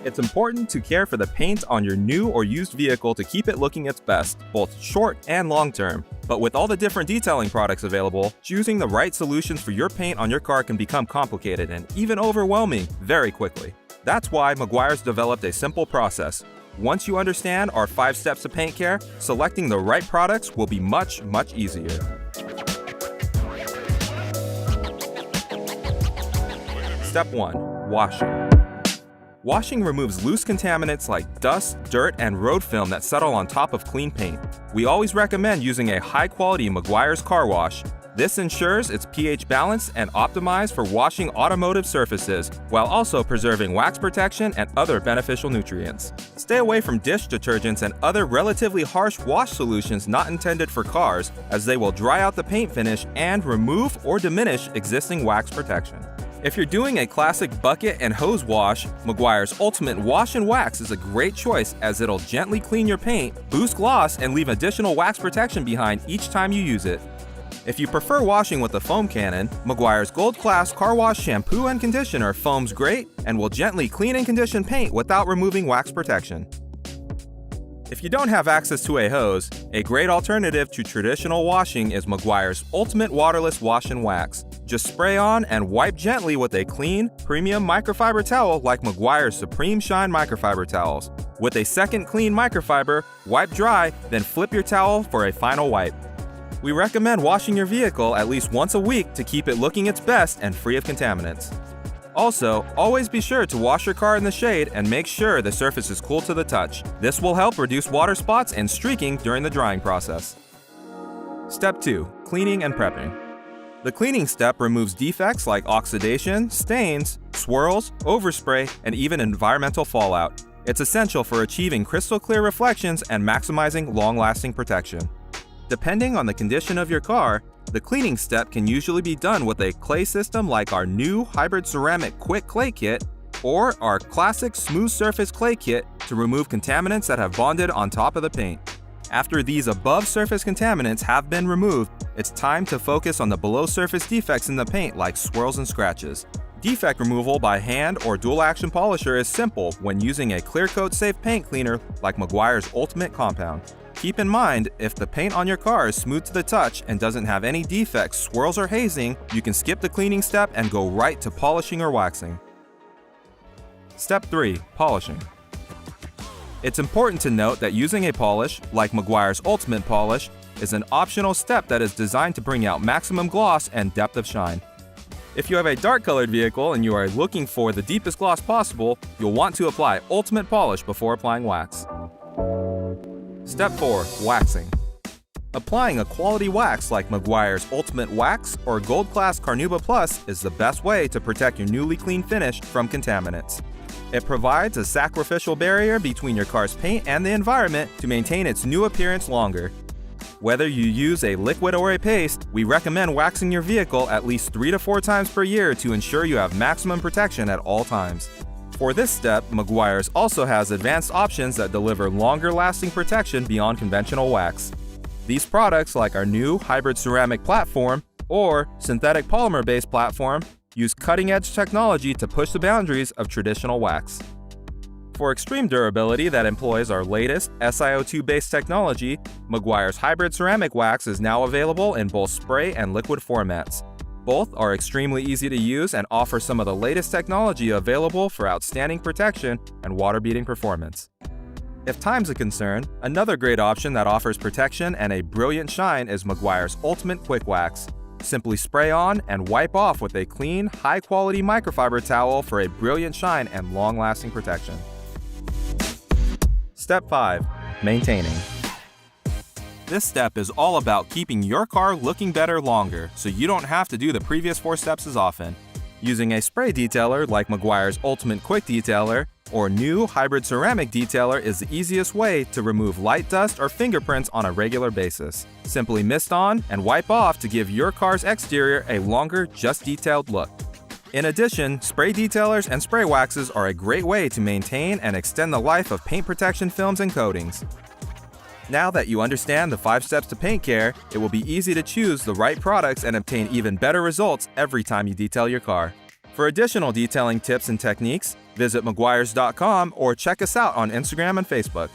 It's important to care for the paint on your new or used vehicle to keep it looking its best, both short and long term. But with all the different detailing products available, choosing the right solutions for your paint on your car can become complicated and even overwhelming very quickly. That's why Meguiar's developed a simple process. Once you understand our 5 steps to paint care, selecting the right products will be much easier. Step 1. Washing. Washing removes loose contaminants like dust, dirt, and road film that settle on top of clean paint. We always recommend using a high-quality Meguiar's car wash. This ensures it's pH balanced and optimized for washing automotive surfaces, while also preserving wax protection and other beneficial nutrients. Stay away from dish detergents and other relatively harsh wash solutions not intended for cars, as they will dry out the paint finish and remove or diminish existing wax protection. If you're doing a classic bucket and hose wash, Meguiar's Ultimate Wash and Wax is a great choice, as it'll gently clean your paint, boost gloss, and leave additional wax protection behind each time you use it. If you prefer washing with a foam cannon, Meguiar's Gold Class Car Wash Shampoo and Conditioner foams great and will gently clean and condition paint without removing wax protection. If you don't have access to a hose, a great alternative to traditional washing is Meguiar's Ultimate Waterless Wash and Wax. Just spray on and wipe gently with a clean, premium microfiber towel like Meguiar's Supreme Shine microfiber towels. With a second clean microfiber, wipe dry, then flip your towel for a final wipe. We recommend washing your vehicle at least once a week to keep it looking its best and free of contaminants. Also, always be sure to wash your car in the shade and make sure the surface is cool to the touch. This will help reduce water spots and streaking during the drying process. Step 2. Cleaning and prepping. The cleaning step removes defects like oxidation, stains, swirls, overspray, and even environmental fallout. It's essential for achieving crystal clear reflections and maximizing long-lasting protection. Depending on the condition of your car, the cleaning step can usually be done with a clay system like our new Hybrid Ceramic Quick Clay Kit or our classic Smooth Surface Clay Kit to remove contaminants that have bonded on top of the paint. After these above-surface contaminants have been removed, it's time to focus on the below-surface defects in the paint like swirls and scratches. Defect removal by hand or dual-action polisher is simple when using a clear coat safe paint cleaner like Meguiar's Ultimate Compound. Keep in mind, if the paint on your car is smooth to the touch and doesn't have any defects, swirls, or hazing, you can skip the cleaning step and go right to polishing or waxing. Step 3. Polishing. It's important to note that using a polish, like Meguiar's Ultimate Polish, is an optional step that is designed to bring out maximum gloss and depth of shine. If you have a dark-colored vehicle and you are looking for the deepest gloss possible, you'll want to apply Ultimate Polish before applying wax. Step 4. Waxing. Applying a quality wax like Meguiar's Ultimate Wax or Gold Class Carnauba Plus is the best way to protect your newly clean finish from contaminants. It provides a sacrificial barrier between your car's paint and the environment to maintain its new appearance longer. Whether you use a liquid or a paste, we recommend waxing your vehicle at least 3 to 4 times per year to ensure you have maximum protection at all times. For this step, Meguiar's also has advanced options that deliver longer-lasting protection beyond conventional wax. These products, like our new Hybrid Ceramic Platform or Synthetic Polymer-based platform, use cutting-edge technology to push the boundaries of traditional wax. For extreme durability that employs our latest SiO2-based technology, Meguiar's Hybrid Ceramic Wax is now available in both spray and liquid formats. Both are extremely easy to use and offer some of the latest technology available for outstanding protection and water-beating performance. If time's a concern, another great option that offers protection and a brilliant shine is Meguiar's Ultimate Quick Wax. Simply spray on and wipe off with a clean, high-quality microfiber towel for a brilliant shine and long-lasting protection. Step 5. Maintaining. This step is all about keeping your car looking better longer, so you don't have to do the previous 4 steps as often. Using a spray detailer like Meguiar's Ultimate Quick Detailer or new Hybrid Ceramic Detailer is the easiest way to remove light dust or fingerprints on a regular basis. Simply mist on and wipe off to give your car's exterior a longer, just detailed look. In addition, spray detailers and spray waxes are a great way to maintain and extend the life of paint protection films and coatings. Now that you understand the 5 steps to paint care, it will be easy to choose the right products and obtain even better results every time you detail your car. For additional detailing tips and techniques, visit Meguiars.com or check us out on Instagram and Facebook.